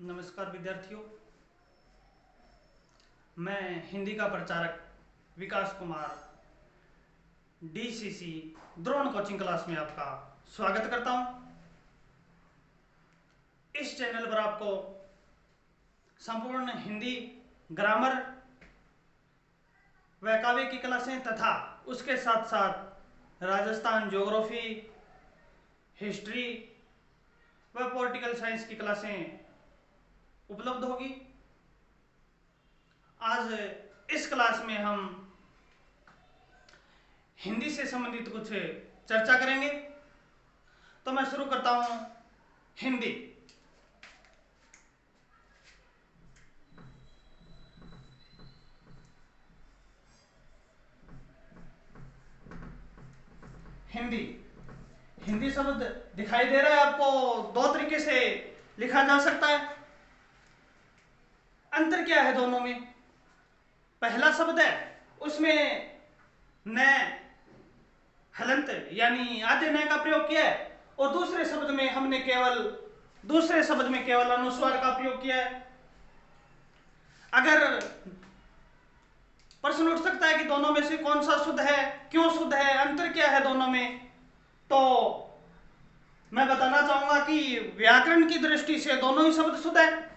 नमस्कार विद्यार्थियों, मैं हिंदी का प्रचारक Vikas Kumar DCC Drona coaching class में आपका स्वागत करता हूं। इस चैनल पर आपको संपूर्ण हिंदी ग्रामर व काव्य की क्लासें तथा उसके साथ साथ राजस्थान ज्योग्राफी, हिस्ट्री व पॉलिटिकल साइंस की क्लासें उपलब्ध होगी। आज इस क्लास में हम हिंदी से संबंधित कुछ चर्चा करेंगे। तो मैं शुरू करता हूं। हिंदी हिंदी हिंदी शब्द दिखाई दे रहा है आपको। दो तरीके से लिखा जा सकता है। अंतर क्या है दोनों में? पहला शब्द है उसमें न हलंत यानी आधे न का प्रयोग किया है, और दूसरे शब्द में हमने केवल अनुस्वार का प्रयोग किया है। अगर प्रश्न उठ सकता है कि दोनों में से कौन सा शुद्ध है, क्यों शुद्ध है, अंतर क्या है दोनों में, तो मैं बताना चाहूंगा कि व्याकरण की दृष्टि से दोनों ही शब्द शुद्ध है।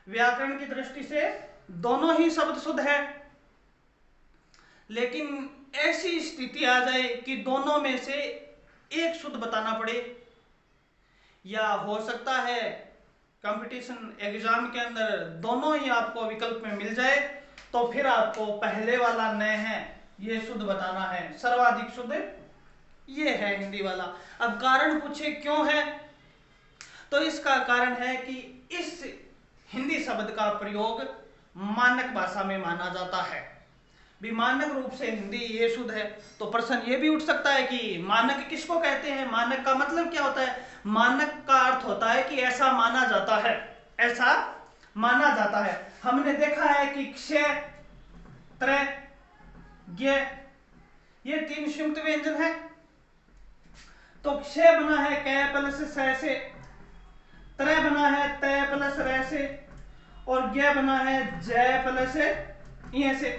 व्याकरण की दृष्टि से दोनों ही शब्द शुद्ध है, लेकिन ऐसी स्थिति आ जाए कि दोनों में से एक शुद्ध बताना पड़े, या हो सकता है कंपटीशन एग्जाम के अंदर दोनों ही आपको विकल्प में मिल जाए, तो फिर आपको पहले वाला न है ये शुद्ध बताना है। सर्वाधिक शुद्ध ये है हिंदी वाला। अब कारण पूछे क्यों है, तो इसका कारण है कि इस हिंदी शब्द का प्रयोग मानक भाषा में माना जाता है। भी मानक रूप से हिंदी ये शुद्ध है, तो प्रश्न ये भी उठ सकता है कि मानक किसको कहते हैं, मानक का मतलब क्या होता है। मानक का अर्थ होता है कि ऐसा माना जाता है, ऐसा माना जाता है। हमने देखा है कि क्षय, त्रय, ज्ञ ये तीन संयुक्त व्यंजन है। तो क्षय बना है कै प्लस स से, त्रय बना है तय प्लस र से, और ज्ञ बना है जय प्लस इ से।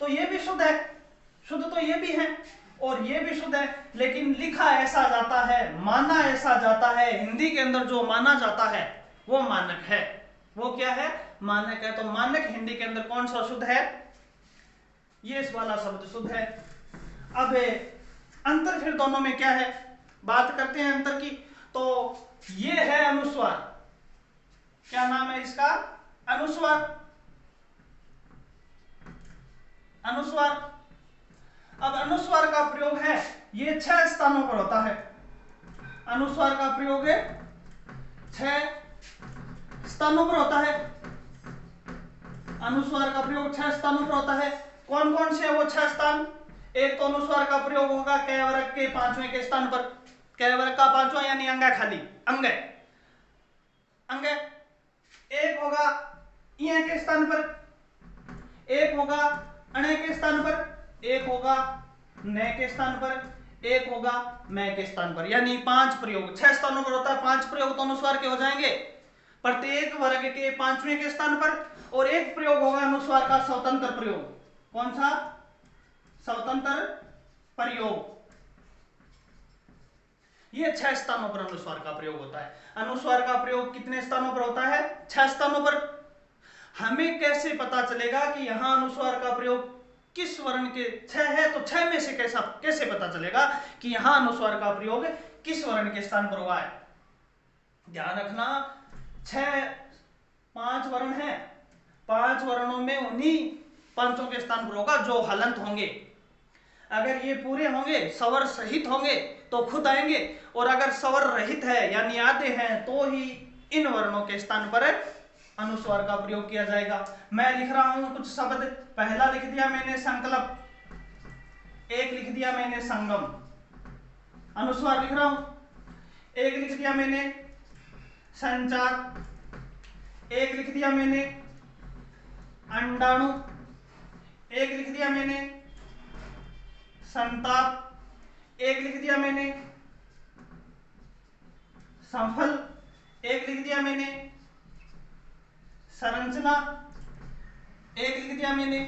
तो ये भी शुद्ध है, शुद्ध तो ये भी है और ये भी शुद्ध है, लेकिन लिखा ऐसा जाता है, माना ऐसा जाता है। हिंदी के अंदर जो माना जाता है वो मानक है। वो क्या है? मानक है। तो मानक हिंदी के अंदर कौन सा शुद्ध है? ये इस वाला शब्द शुद्ध है। अब अंतर फिर दोनों में क्या है, बात करते हैं अंतर की। तो ये है अनुस्वार। क्या नाम है इसका? अनुस्वार। अनुस्वार। अब अनुस्वार का प्रयोग है ये 6 स्थानों पर होता है। अनुस्वार का प्रयोग 6 स्थानों पर होता है। अनुस्वार का प्रयोग 6 स्थानों पर होता है। कौन कौन से है वो 6 स्थान? एक तो अनुस्वार का प्रयोग होगा कै वर्ग के 5वें के स्थान पर। कै वर्ग का 5वां यानी अंग खाली अंग अंग। एक होगा इ के स्थान पर, एक होगा अण के स्थान पर, एक होगा न के स्थान पर, एक होगा मैं के स्थान पर। यानी 5 प्रयोग 6 स्थानों पर होता है। 5 प्रयोग तो अनुस्वार के हो जाएंगे प्रत्येक वर्ग के 5वें के स्थान पर, और एक प्रयोग होगा अनुस्वार का स्वतंत्र प्रयोग। कौन सा? स्वतंत्र प्रयोग। ये 6 स्थानों पर अनुस्वार का प्रयोग होता है। अनुस्वार का प्रयोग कितने स्थानों पर होता है? 6 स्थानों पर। हमें कैसे पता चलेगा कि यहां अनुस्वार का प्रयोग किस वर्ण के 6 है? तो 6 में से कैसे पता चलेगा कि यहां अनुस्वार का प्रयोग किस वर्ण के स्थान पर हुआ है? ध्यान रखना, 5 वर्ण है, 5 वर्णों में उन्हीं पांचों के स्थान पर होगा जो हलंत होंगे। अगर ये पूरे होंगे, स्वर सहित होंगे तो खुद आएंगे, और अगर स्वर रहित है यानी आधे हैं तो ही इन वर्णों के स्थान पर अनुस्वार का प्रयोग किया जाएगा। मैं लिख रहा हूं कुछ शब्द। पहला लिख दिया मैंने संकल्प, एक लिख दिया मैंने संगम, अनुस्वार लिख रहा हूं। एक लिख दिया मैंने संचार, एक लिख दिया मैंने अंडाणु, एक लिख दिया मैंने संताप, एक लिख दिया मैंने संफल, एक लिख दिया मैंने, संरचना एक लिख दिया मैंने,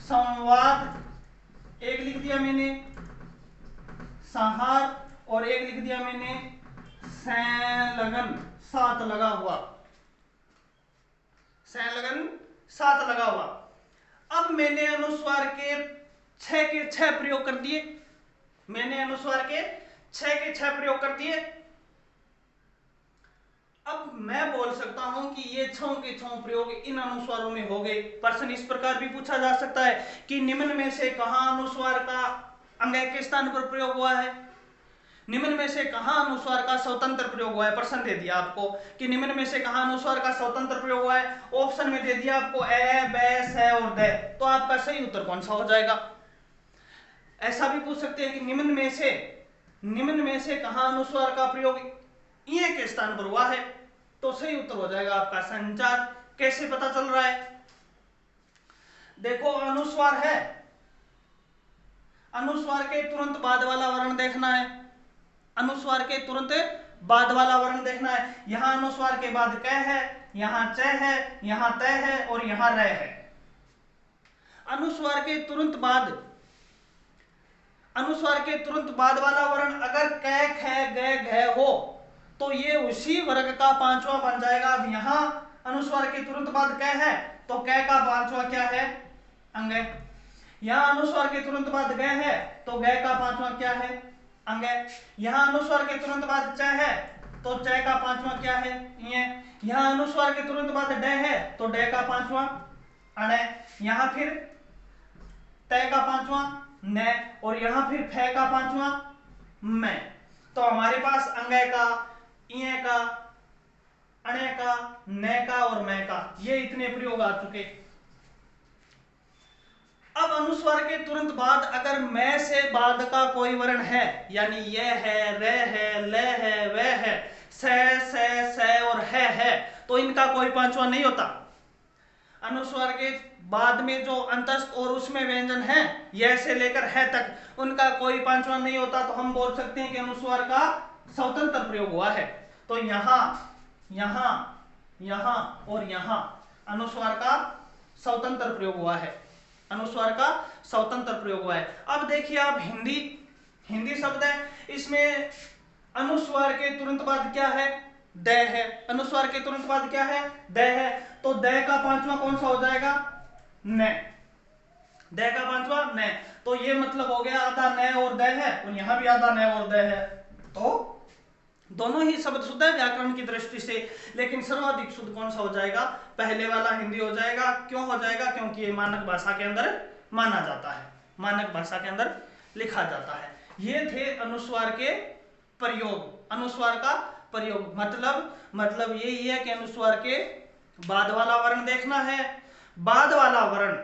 संवाद एक लिख दिया मैंने, संहार और एक लिख दिया मैंने संलग्न, साथ लगा हुआ, संलग्न साथ लगा हुआ। अब मैंने अनुस्वार के 6 के 6 प्रयोग कर दिए, मैंने अनुस्वार के 6 के 6 प्रयोग कर दिए। अब मैं बोल सकता हूं कि ये 6 के 6 प्रयोग इन अनुस्वारों में हो गए। प्रश्न इस प्रकार भी पूछा जा सकता है कि निम्न में से कहां अनुस्वार का अंगय के स्थान पर प्रयोग हुआ है, निम्न में से कहां अनुस्वार का स्वतंत्र प्रयोग हुआ है। प्रश्न दे दिया आपको कि निम्न में से कहां अनुस्वार का स्वतंत्र प्रयोग हुआ है, ऑप्शन में दे दिया आपको ए, ब, स और द, तो आपका सही उत्तर कौन सा हो जाएगा। ऐसा भी पूछ सकते हैं कि निम्न में से कहां अनुस्वार का प्रयोग ये के स्थान पर हुआ है, तो सही उत्तर हो जाएगा आपका संचार। कैसे पता चल रहा है, देखो अनुस्वार है, अनुस्वार के तुरंत बाद वाला वर्ण देखना है, अनुस्वार के तुरंत बाद वाला वर्ण देखना है। यहां अनुस्वार के बाद क है, यहां च है, यहां त है और यहां र है। अनुस्वार के तुरंत बाद वाला वर्ण अगर क, ख, ग, घ हो तो ये उसी वर्ग का पांचवा बन जाएगा। अब यहां अनुस्वार के तुरंत बाद क है तो क का पांचवा क्या है, अंग। यहां अनुस्वार के तुरंत बाद ग है तो ग का पांचवा क्या है, अंग। यहां अनुस्वार के तुरंत बाद च है तो च का पांचवा क्या है, ये। यहां अनुस्वार के तुरंत बाद ड है तो ड का पांचवा अण। यहां फिर त का पांचवा न और यहां फिर फ का पांचवा म। तो हमारे पास अंग का, इय का, अणे का, न का और मैं का, ये इतने प्रयोग आ चुके। अब अनुस्वार के तुरंत बाद अगर मैं से बाद का कोई वर्ण है, यानी ये है, रे है, ले है, वे है, से और है, तो इनका कोई पांचवा नहीं होता। अनुस्वार के बाद में जो अंतस्थ और उसमें व्यंजन है, यह से लेकर है तक, उनका कोई पांचवा नहीं होता। तो हम बोल सकते हैं कि अनुस्वार का स्वतंत्र प्रयोग हुआ है। तो यहां और यहां अनुस्वार का स्वतंत्र प्रयोग हुआ है, अनुस्वार का स्वतंत्र प्रयोग हुआ है। अब देखिए आप हिंदी शब्द है, इसमें अनुस्वार के तुरंत बाद क्या है, द है। अनुस्वार के तुरंत बाद क्या है, द है। तो द का पांचवा कौन सा हो जाएगा, न। द का पांचवा न। तो ये मतलब हो गया आधा न और द है और यहां भी आधा न और द है। तो दोनों ही शब्द शुद्ध है व्याकरण की दृष्टि से, लेकिन सर्वाधिक शुद्ध कौन सा हो जाएगा, पहले वाला हिंदी हो जाएगा। क्यों हो जाएगा, क्योंकि ये मानक भाषा के अंदर माना जाता है, मानक भाषा के अंदर लिखा जाता है। ये थे अनुस्वार के प्रयोग, अनुस्वार का प्रयोग। मतलब यही है कि अनुस्वार के बाद वाला वर्ण देखना है, बाद वाला वर्ण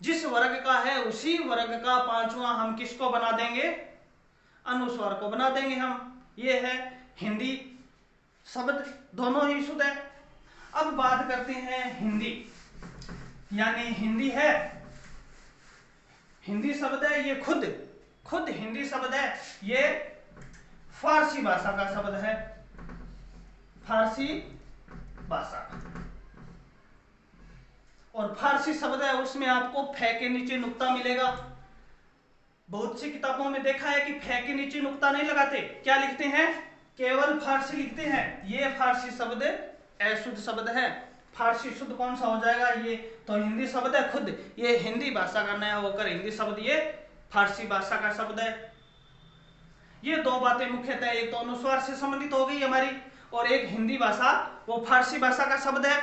जिस वर्ग का है उसी वर्ग का पांचवा हम किसको बना देंगे, अनुस्वार को बना देंगे हम। ये है हिंदी शब्द, दोनों ही शुद्ध है। अब बात करते हैं हिंदी, यानी हिंदी है, हिंदी शब्द है, ये खुद हिंदी शब्द है। ये फारसी भाषा का शब्द है, फारसी भाषा। और फारसी शब्द है, उसमें आपको फे के नीचे नुक्ता मिलेगा। बहुत सी किताबों में देखा है कि फे के नीचे नुक्ता नहीं लगाते, क्या लिखते हैं, केवल फारसी लिखते हैं। ये फारसी शब्द अशुद्ध शब्द है। फारसी शुद्ध कौन सा हो जाएगा, ये तो हिंदी शब्द है खुद, ये हिंदी भाषा का नया होकर हिंदी शब्द ये फारसी भाषा का शब्द है। ये दो बातें मुख्यतः, एक तो अनुस्वार से संबंधित हो गई हमारी, और एक हिंदी भाषा वो फारसी भाषा का शब्द है।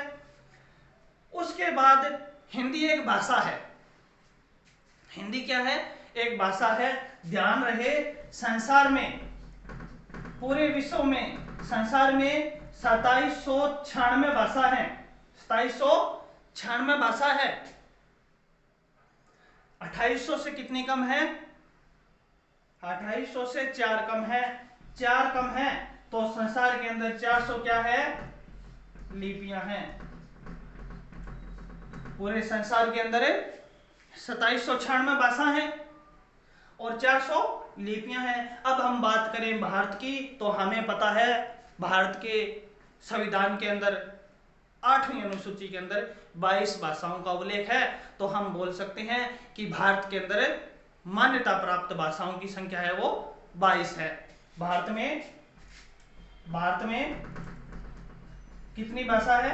उसके बाद हिंदी एक भाषा है, हिंदी क्या है, एक भाषा है। ध्यान रहे, संसार में, पूरे विश्व में, संसार में 2796 भाषा है, 2796 भाषा है। 2800 से कितनी कम है, 2800 से 4 कम है, 4 कम है। तो संसार के अंदर 400 क्या है, लिपियां हैं। पूरे संसार के अंदर 2796 भाषा है और 400 लिपियां हैं। अब हम बात करें भारत की, तो हमें पता है भारत के संविधान के अंदर 8वीं अनुसूची के अंदर 22 भाषाओं का उल्लेख है, तो हम बोल सकते हैं कि भारत के अंदर मान्यता प्राप्त भाषाओं की संख्या है वो 22 है। भारत में कितनी भाषा है?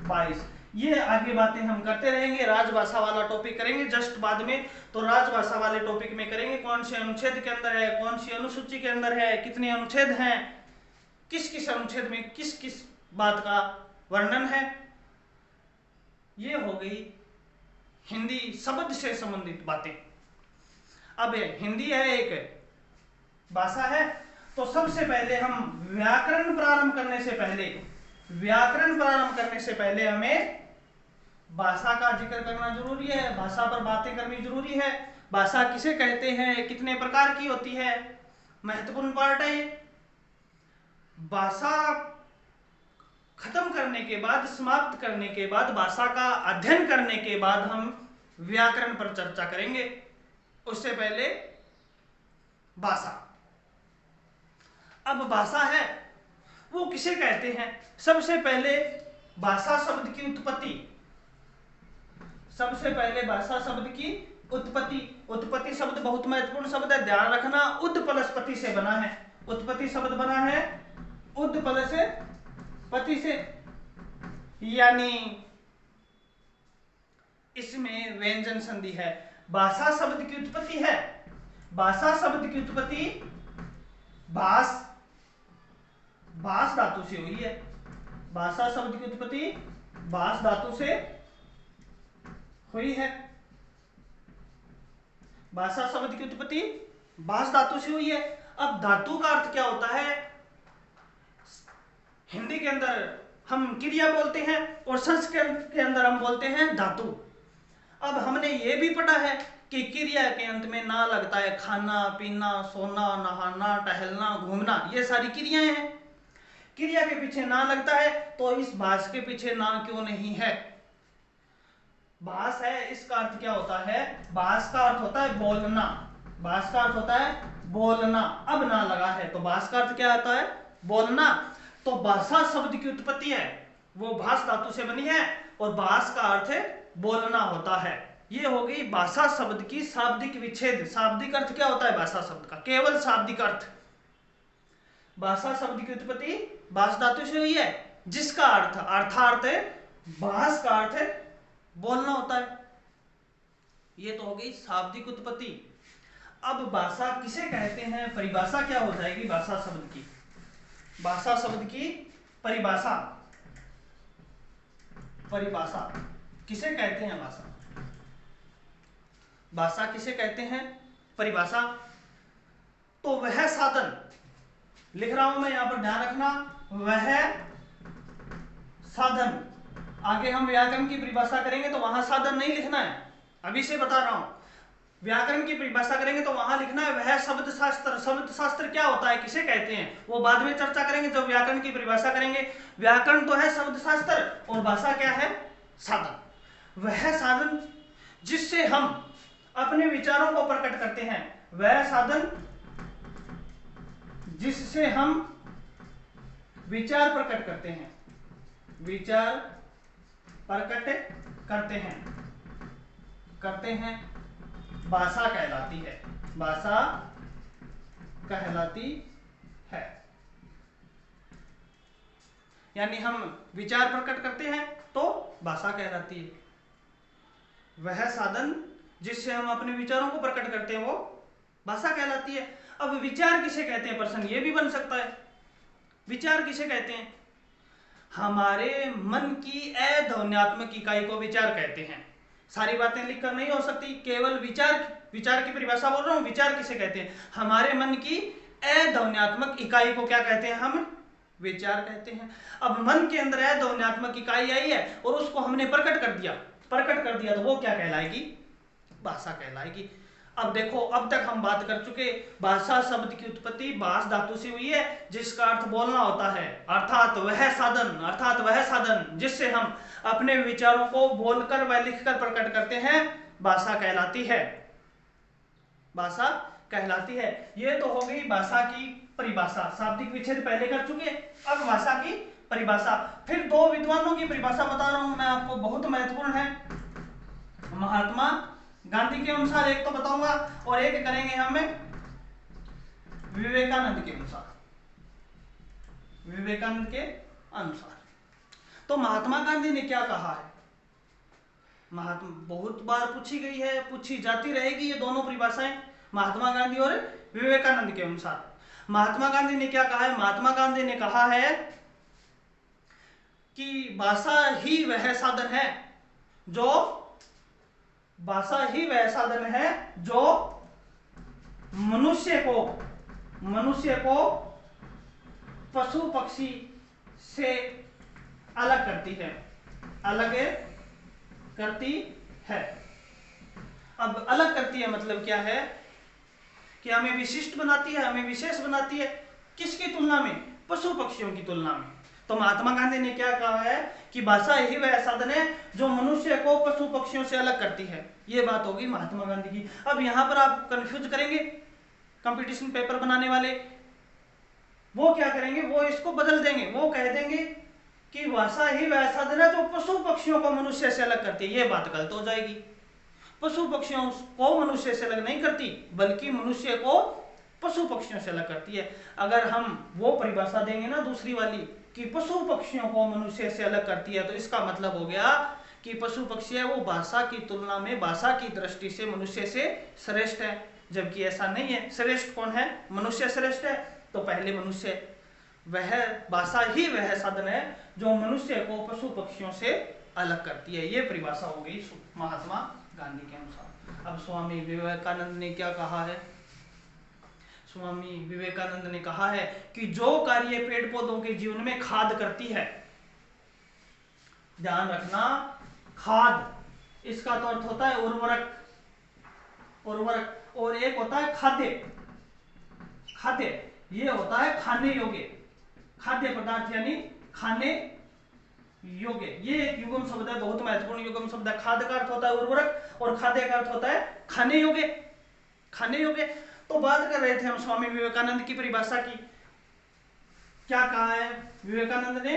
22। ये आगे बातें हम करते रहेंगे, राजभाषा वाला टॉपिक करेंगे जस्ट बाद में। तो राजभाषा वाले टॉपिक में करेंगे कौन से अनुच्छेद के अंदर है, कौन सी अनुसूची के अंदर है, कितने अनुच्छेद हैं, किस किस अनुच्छेद में किस किस बात का वर्णन है। ये हो गई हिंदी शब्द से संबंधित बातें। अब हिंदी है एक भाषा है, तो सबसे पहले हम व्याकरण प्रारंभ करने से पहले हमें भाषा का जिक्र करना जरूरी है, भाषा पर बातें करनी जरूरी है। भाषा किसे कहते हैं, कितने प्रकार की होती है, महत्वपूर्ण पार्ट है। भाषा खत्म करने के बाद, समाप्त करने के बाद, भाषा का अध्ययन करने के बाद हम व्याकरण पर चर्चा करेंगे। उससे पहले भाषा। अब भाषा है वो किसे कहते हैं? सबसे पहले भाषा शब्द की उत्पत्ति, उत्पत्ति शब्द बहुत महत्वपूर्ण शब्द है, ध्यान रखना। उद प्लस पति से बना है, उत्पत्ति शब्द बना है उद प्लस पति से, यानी इसमें व्यंजन संधि है। भाषा शब्द की उत्पत्ति है, भाषा शब्द की उत्पत्ति भाष धातु से हुई है। भाषा शब्द की उत्पत्ति भाष धातु से हुई है। भाषा शब्द की उत्पत्ति भाष धातु से हुई है। अब धातु का अर्थ क्या होता है? हिंदी के अंदर हम क्रिया बोलते हैं और संस्कृत के अंदर हम बोलते हैं धातु। अब हमने ये भी पढ़ा है कि क्रिया के अंत में ना लगता है, खाना पीना, सोना, नहाना, टहलना, घूमना, ये सारी क्रियाएं हैं। क्रिया के पीछे ना लगता है, तो इस भाष के पीछे ना क्यों नहीं है? भाष है, इसका अर्थ क्या होता है? भाष का अर्थ होता है बोलना, भाष का अर्थ होता है बोलना। अब ना लगा है तो भाष का अर्थ क्या होता है? बोलना। तो भाषा शब्द की उत्पत्ति है वो भाष धातु से बनी है और भाष का अर्थ बोलना होता है। ये हो गई भाषा शब्द की शाब्दिक विच्छेद। शाब्दिक अर्थ क्या होता है भाषा शब्द का? केवल शाब्दिक अर्थ। भाषा शब्द की उत्पत्ति भाष धातु से हुई है, जिसका अर्थ अर्थार्थ भाष का अर्थ बोलना होता है। ये तो हो गई शाब्दिक उत्पत्ति। अब भाषा किसे कहते हैं? परिभाषा क्या हो जाएगी भाषा शब्द की? भाषा शब्द की परिभाषा किसे कहते हैं? भाषा किसे कहते हैं? परिभाषा। तो वह साधन, लिख रहा हूं मैं यहां पर, ध्यान रखना, वह साधन। आगे हम व्याकरण की परिभाषा करेंगे तो वहां साधन नहीं लिखना है, अभी से बता रहा हूं। व्याकरण की परिभाषा करेंगे तो वहां लिखना है वह शब्द शास्त्र। शब्द शास्त्र क्या होता है, किसे कहते हैं, वो बाद में चर्चा करेंगे जब व्याकरण की परिभाषा करेंगे। व्याकरण तो है शब्द शास्त्र और भाषा क्या है? साधन। वह साधन जिससे हम अपने विचारों को प्रकट करते हैं, वह साधन जिससे हम विचार प्रकट करते हैं, विचार प्रकट करते हैं, भाषा कहलाती है। भाषा कहलाती है, यानी हम विचार प्रकट करते हैं तो भाषा कहलाती है। वह साधन जिससे हम अपने विचारों को प्रकट करते हैं वो भाषा कहलाती है। अब विचार किसे कहते हैं? प्रश्न ये भी बन सकता है, विचार किसे कहते हैं? हमारे मन की अध्वन्यात्मक इकाई को विचार कहते हैं। सारी बातें लिखकर नहीं हो सकती, केवल विचार की परिभाषा बोल रहा हूं। विचार किसे कहते हैं? हमारे मन की अध्वन्यात्मक इकाई को क्या कहते हैं? हम विचार कहते हैं। अब मन के अंदर अध्वन्यात्मक इकाई आई है और उसको हमने प्रकट कर दिया तो वो क्या कहलाएगी? भाषा कहलाएगी। अब देखो, अब तक हम बात कर चुके, भाषा शब्द की उत्पत्ति भाष धातु से हुई है, जिसका अर्थ बोलना होता है। अर्थात वह साधन जिससे हम अपने विचारों को बोलकर व लिखकर प्रकट करते हैं, भाषा कहलाती है। भाषा कहलाती है। ये तो हो गई भाषा की परिभाषा। शाब्दिक विच्छेद पहले कर चुके, अब भाषा की परिभाषा। फिर दो विद्वानों की परिभाषा बता रहा हूं मैं आपको, बहुत महत्वपूर्ण है। महात्मा गांधी के अनुसार एक तो बताऊंगा और एक करेंगे हमें विवेकानंद के अनुसार। विवेकानंद के अनुसार तो महात्मा गांधी ने क्या कहा है, महात्मा बहुत बार पूछी गई है, पूछी जाती रहेगी ये दोनों परिभाषाएं, महात्मा गांधी और विवेकानंद के अनुसार। महात्मा गांधी ने क्या कहा है? महात्मा गांधी ने कहा है कि भाषा ही वह साधन है जो, भाषा ही वह साधन है जो मनुष्य को पशु पक्षी से अलग करती है, अलग करती है। अब अलग करती है मतलब क्या है कि हमें विशिष्ट बनाती है, हमें विशेष बनाती है। किसकी तुलना में? पशु पक्षियों की तुलना में। तो महात्मा गांधी ने क्या कहा है कि भाषा ही वह साधन है जो मनुष्य को पशु पक्षियों से अलग करती है। ये बात होगी महात्मा गांधी की। अब यहां पर आप कंफ्यूज करेंगे कंपटीशन पेपर बनाने वाले, वो क्या करेंगे, वो इसको बदल देंगे, वो कह देंगे कि भाषा ही वह साधन है जो पशु पक्षियों को मनुष्य से अलग करती है। ये बात गलत हो जाएगी। पशु पक्षियों को मनुष्य से अलग नहीं करती, बल्कि मनुष्य को पशु पक्षियों से अलग करती है। अगर हम वो परिभाषा देंगे ना दूसरी वाली कि पशु पक्षियों को मनुष्य से अलग करती है, तो इसका मतलब हो गया कि पशु पक्षी है वो भाषा की तुलना में, भाषा की दृष्टि से मनुष्य से श्रेष्ठ है, जबकि ऐसा नहीं है। श्रेष्ठ कौन है? मनुष्य श्रेष्ठ है। तो पहले मनुष्य, वह भाषा ही वह साधन है जो मनुष्य को पशु पक्षियों से अलग करती है। ये परिभाषा हो गई महात्मा गांधी के अनुसार। अब स्वामी विवेकानंद ने क्या कहा है? स्वामी विवेकानंद ने कहा है कि जो कार्य पेड़ पौधों के जीवन में खाद करती है, ध्यान रखना, खाद, इसका तो अर्थ होता है उर्वरक, उर्वरक, और एक होता है खाद्य, खाद्य ये होता है खाने योग्य, खाद्य पदार्थ यानी खाने योग्य। ये एक युग्म शब्द है, बहुत महत्वपूर्ण युग्म शब्द है। खाद्य का अर्थ होता है उर्वरक और खाद्य का अर्थ होता है खाने योग्य, खाने योग्य। तो बात कर रहे थे हम स्वामी विवेकानंद की परिभाषा की। क्या कहा है विवेकानंद ने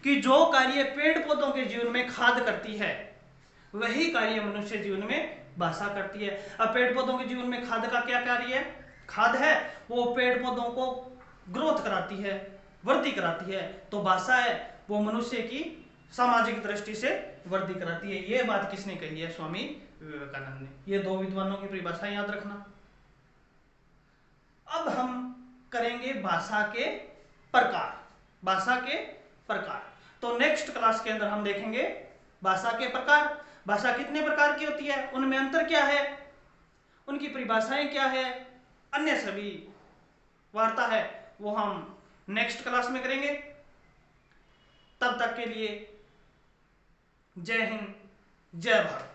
कि जो कार्य पेड़ पौधों के जीवन में खाद करती है, वही कार्य मनुष्य जीवन में भाषा करती है। अब पेड़ पौधों के जीवन में खाद का क्या कार्य है? खाद है वो पेड़ पौधों को ग्रोथ कराती है, वृद्धि कराती है। तो भाषा है वो मनुष्य की सामाजिक दृष्टि से वृद्धि कराती है। ये बात किसने कही है? स्वामी विवेकानंद ने। ये दो विद्वानों की परिभाषा याद रखना। अब हम करेंगे भाषा के प्रकार, भाषा के प्रकार। तो नेक्स्ट क्लास के अंदर हम देखेंगे भाषा के प्रकार। भाषा कितने प्रकार की होती है, उनमें अंतर क्या है, उनकी परिभाषाएं क्या है, अन्य सभी वार्ता है वो हम नेक्स्ट क्लास में करेंगे। तब तक के लिए जय हिंद, जय भारत।